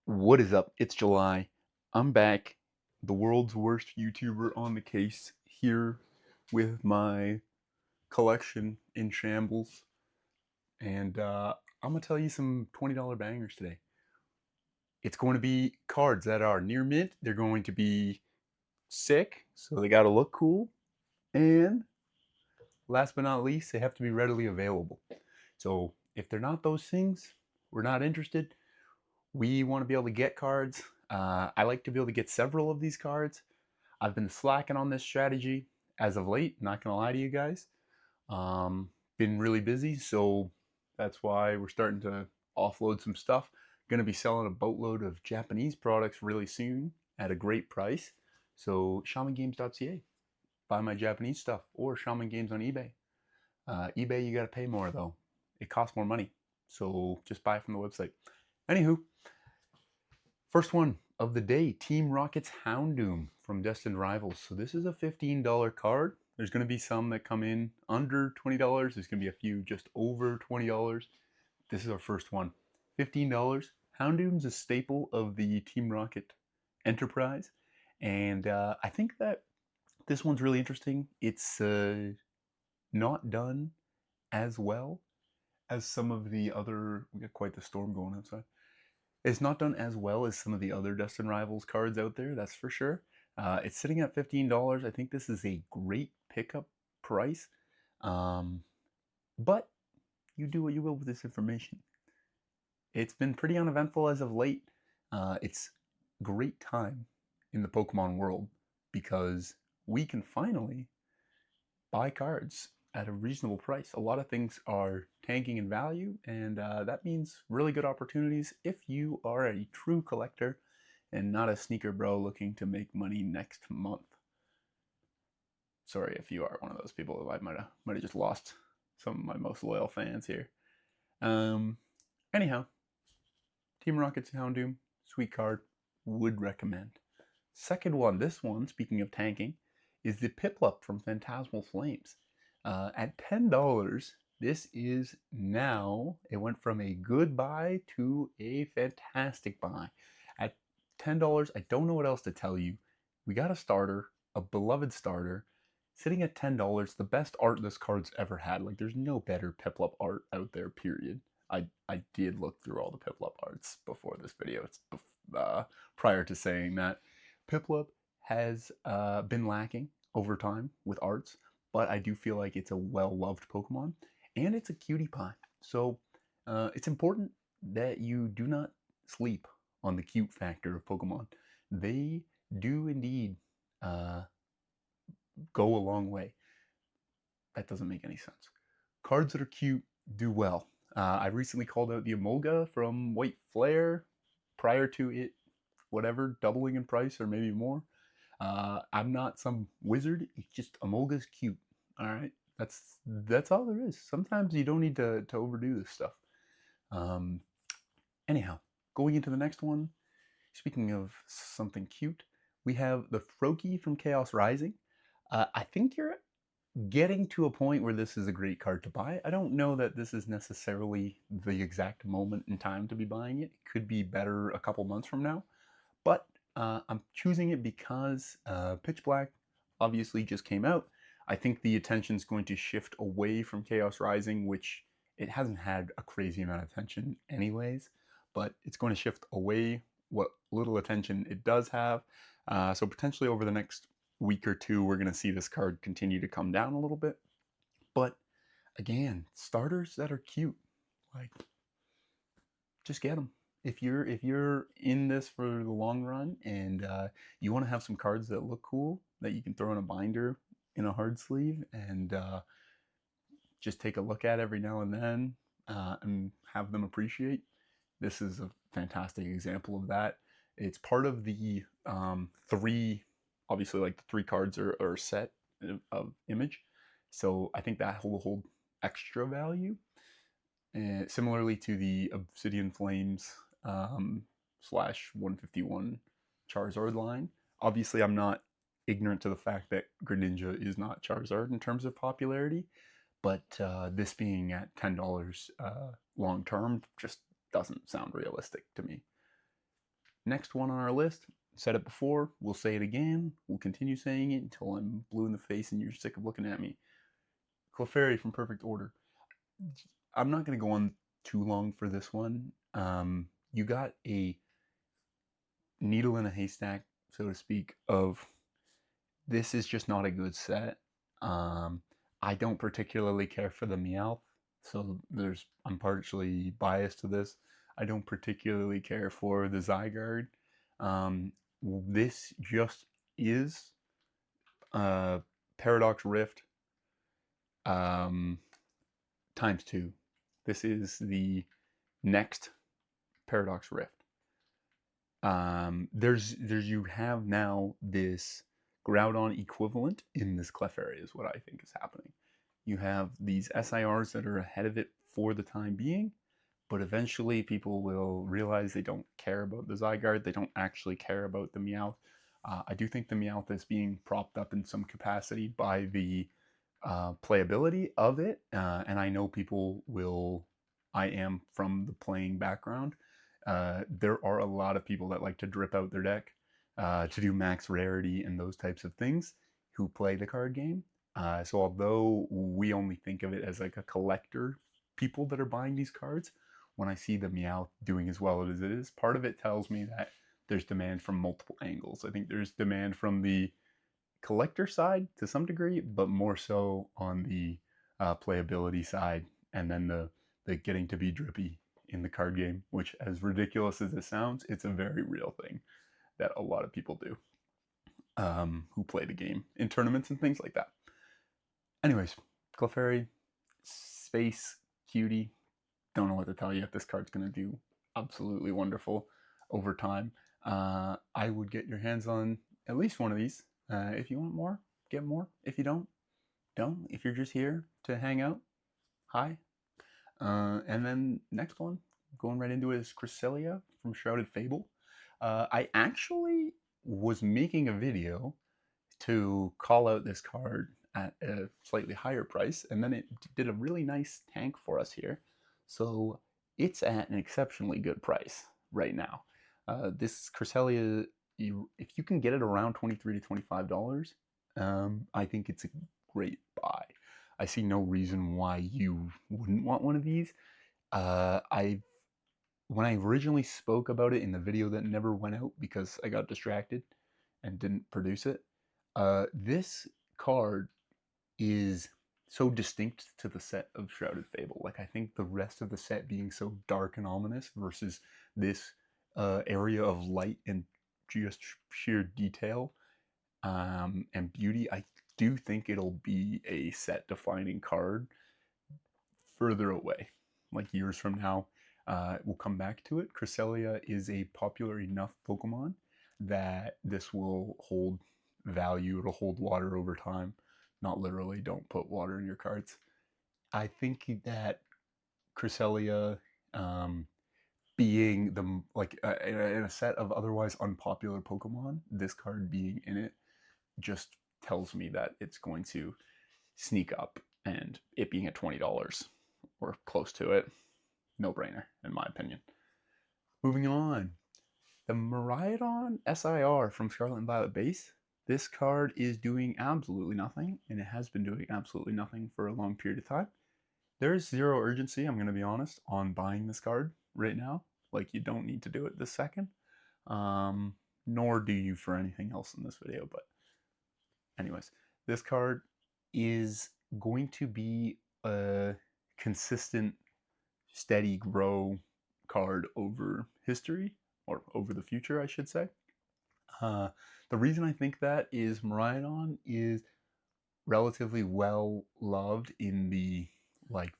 What is up? It's July. I'm back, the world's worst YouTuber on the case, here with my collection in shambles. And I'm going to tell you some $20 bangers today. It's going to be cards that are near mint. They're going to be sick, so they got to look cool. And last but not least, they have to be readily available. So if they're not those things, we're not interested. We want to be able to get cards. I like to be able to get several of these cards. I've been slacking on this strategy as of late, not gonna lie to you guys. Been really busy, so that's why we're starting to offload some stuff. Gonna be selling a boatload of Japanese products really soon at a great price. So Shamangames.ca, buy my Japanese stuff, or Shaman Games on eBay. eBay, you gotta pay more though. It costs more money, so just buy it from the website. Anywho, first one of the day, Team Rocket's Houndoom from Destined Rivals. So this is a $15 card. There's going to be some that come in under $20. There's going to be a few just over $20. This is our first one. $15. Houndoom's a staple of the Team Rocket enterprise. And I think that this one's really interesting. It's not done as well as some of the other. We got quite the storm going outside. It's not done as well as some of the other Destin Rivals cards out there, that's for sure. It's sitting at $15. I think this is a great pickup price. But you do what you will with this information. It's been pretty uneventful as of late. It's great time in the Pokemon world because we can finally buy cards at a reasonable price. A lot of things are tanking in value, and that means really good opportunities if you are a true collector and not a sneaker bro looking to make money next month. Sorry if you are one of those people. I might have just lost some of my most loyal fans here. Um, anyhow, Team Rocket's Houndoom, sweet card, would recommend. Second one, this one, speaking of tanking, is the Piplup from Phantasmal Flames. At $10, this is now, it went from a good buy to a fantastic buy. At $10, I don't know what else to tell you. We got a starter, a beloved starter, sitting at $10, the best art this card's ever had. Like, there's no better Piplup art out there, period. I did look through all the Piplup arts before this video. It's prior to saying that. Piplup has been lacking over time with arts, but I do feel like it's a well-loved Pokemon, and it's a cutie pie. So it's important that you do not sleep on the cute factor of Pokemon. They do indeed uh, go a long way. That doesn't make any sense. Cards that are cute do well. I recently called out the Emolga from White Flare prior to it, whatever, doubling in price or maybe more. I'm not some wizard. It's just Emolga's cute. All right, that's all there is. Sometimes you don't need to overdo this stuff. Um, anyhow, going into the next one. Speaking of something cute, we have the Froakie from Chaos Rising. I think you're getting to a point where this is a great card to buy. I don't know that this is necessarily the exact moment in time to be buying it. It could be better a couple months from now. But I'm choosing it because Pitch Black obviously just came out. I think the attention is going to shift away from Chaos Rising, which it hasn't had a crazy amount of attention anyways, but it's going to shift away what little attention it does have. So potentially over the next week or two, we're going to see this card continue to come down a little bit. But again, starters that are cute, like, just get them. If you're in this for the long run and you want to have some cards that look cool that you can throw in a binder in a hard sleeve and just take a look at every now and then and have them appreciate, this is a fantastic example of that. It's part of the three, obviously, like the three cards are set of image, so I think that will hold extra value. And similarly to the Obsidian Flames slash 151 Charizard line. Obviously, I'm not ignorant to the fact that Greninja is not Charizard in terms of popularity, but this being at $10 long term just doesn't sound realistic to me. Next one on our list, said it before, we'll say it again, we'll continue saying it until I'm blue in the face and you're sick of looking at me. Clefairy from Perfect Order. I'm not going to go on too long for this one. You got a needle in a haystack, so to speak, of this is just not a good set. Um, I don't particularly care for the Meowth, so I'm partially biased to this. I don't particularly care for the Zygarde. Um, this just is uh, Paradox Rift um, times two. This is the next Paradox Rift. There's you have now this Groudon equivalent in this Clefairy is what I think is happening. You have these SIRs that are ahead of it for the time being, but eventually people will realize they don't care about the Zygarde. They don't actually care about the Meowth. I do think the Meowth is being propped up in some capacity by the playability of it, and I know people will. I am from the playing background. There are a lot of people that like to drip out their deck to do max rarity and those types of things who play the card game. So although we only think of it as like a collector, people that are buying these cards, when I see the Meowth doing as well as it is, part of it tells me that there's demand from multiple angles. I think there's demand from the collector side to some degree, but more so on the playability side, and then the getting to be drippy in the card game. Which, as ridiculous as it sounds, it's a very real thing that a lot of people do who play the game in tournaments and things like that. Anyways, Clefairy, space cutie. Don't know what to tell you. This card's gonna do absolutely wonderful over time. I would get your hands on at least one of these. If you want more, get more. If you don't. If you're just here to hang out, hi. And then next one, going right into it, is Cresselia from Shrouded Fable. I actually was making a video to call out this card at a slightly higher price, and then it did a really nice tank for us here. So it's at an exceptionally good price right now. This Cresselia, if you can get it around $23 to $25, I think it's a great buy. I see no reason why you wouldn't want one of these. I When I originally spoke about it in the video that never went out because I got distracted and didn't produce it, this card is so distinct to the set of Shrouded Fable. Like, I think the rest of the set being so dark and ominous versus this area of light and just sheer detail and beauty, I do think it'll be a set defining card further away, like years from now. We'll come back to it. Cresselia is a popular enough Pokemon that this will hold value. It'll hold water over time. Not literally, don't put water in your cards. I think that Cresselia, being the in a set of otherwise unpopular Pokemon, this card being in it just tells me that it's going to sneak up, and it being at $20 or close to it, no brainer in my opinion. Moving on, the Miraidon SIR from Scarlet and Violet base. This card is doing absolutely nothing, and it has been doing absolutely nothing for a long period of time. There's zero urgency, I'm going to be honest, on buying this card right now. Like, you don't need to do it this second. Nor do you for anything else in this video, but anyways, this card is going to be a consistent, steady grow card over history, or over the future, I should say. The reason I think that is Miraidon is relatively well loved in the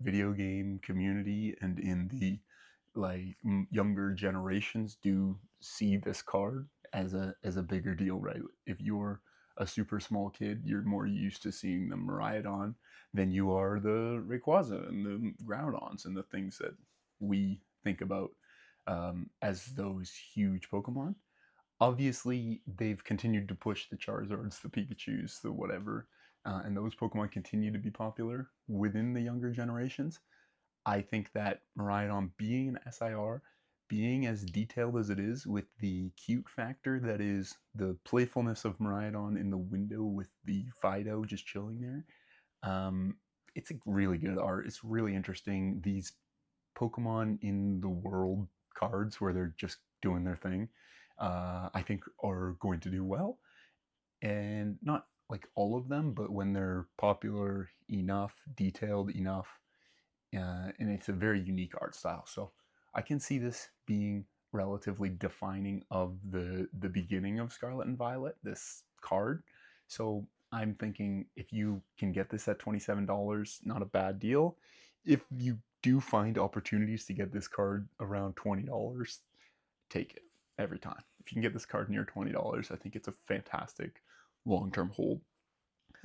video game community, and in the younger generations do see this card as a bigger deal, right? If you're a super small kid, you're more used to seeing the Miraidon than you are the Rayquaza and the Groudons and the things that we think about as those huge Pokemon. Obviously, they've continued to push the Charizards, the Pikachus, the whatever, and those Pokemon continue to be popular within the younger generations. I think that Miraidon being an SIR being as detailed as it is, with the cute factor that is the playfulness of Miraidon in the window with the Fido just chilling there, um, it's a really good art. It's really interesting. These Pokemon in the world cards where they're just doing their thing, I think are going to do well. And not like all of them, but when they're popular enough, detailed enough, and it's a very unique art style. So I can see this being relatively defining of the beginning of Scarlet and Violet. This card. So I'm thinking if you can get this at $27, not a bad deal. If you do find opportunities to get this card around $20, take it every time. If you can get this card near $20, I think it's a fantastic long-term hold.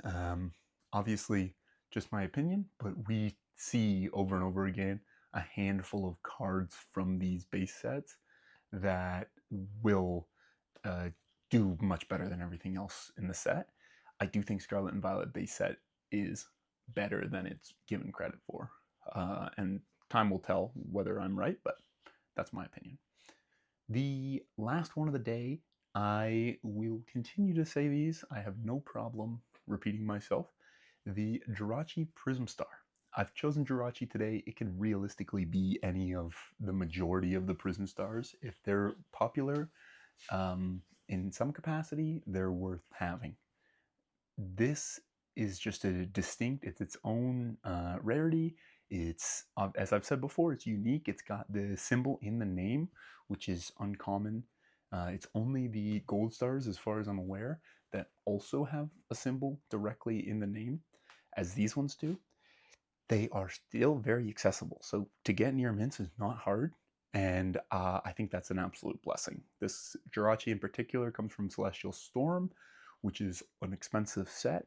Um, Obviously, just my opinion, but we see over and over again a handful of cards from these base sets that will uh, do much better than everything else in the set. I do think Scarlet and Violet base set is better than it's given credit for. And time will tell whether I'm right, but that's my opinion. The last one of the day, I will continue to say these. I have no problem repeating myself. The Jirachi Prism Star. I've chosen Jirachi today. It could realistically be any of the majority of the Prism Stars. If they're popular in some capacity, they're worth having. This is just a distinct, it's its own rarity. It's, as I've said before, it's unique. It's got the symbol in the name, which is uncommon. It's only the gold stars, as far as I'm aware, that also have a symbol directly in the name, as these ones do. They are still very accessible. So to get near mints is not hard, and I think that's an absolute blessing. This Jirachi in particular comes from Celestial Storm, which is an expensive set.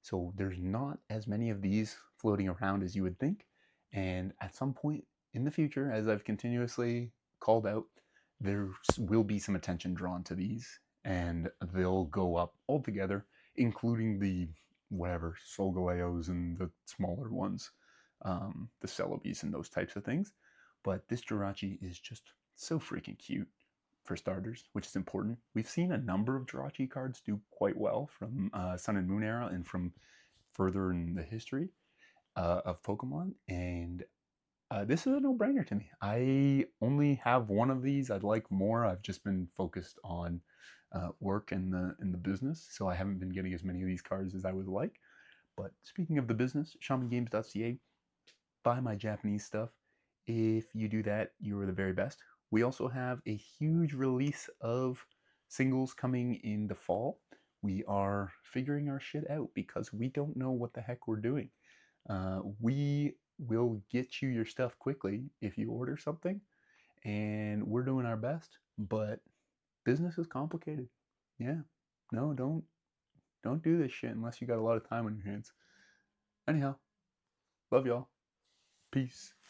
So there's not as many of these floating around as you would think. And at some point in the future, as I've continuously called out, there will be some attention drawn to these, and they'll go up altogether, including the whatever Solgaleo and the smaller ones, the Celebes and those types of things. But this Jirachi is just so freaking cute for starters, which is important. We've seen a number of Jirachi cards do quite well from Sun and Moon era and from further in the history of Pokemon, and this is a no-brainer to me. I only have one of these. I'd like more. I've just been focused on work and the business, so I haven't been getting as many of these cards as I would like. But speaking of the business, Shamangames.ca, buy my Japanese stuff. If you do that, you are the very best. We also have a huge release of singles coming in the fall. We are figuring our shit out because we don't know what the heck we're doing. We will get you your stuff quickly if you order something, and we're doing our best, but business is complicated. Yeah. No, don't do this shit unless you got a lot of time on your hands. Anyhow, love y'all. Peace.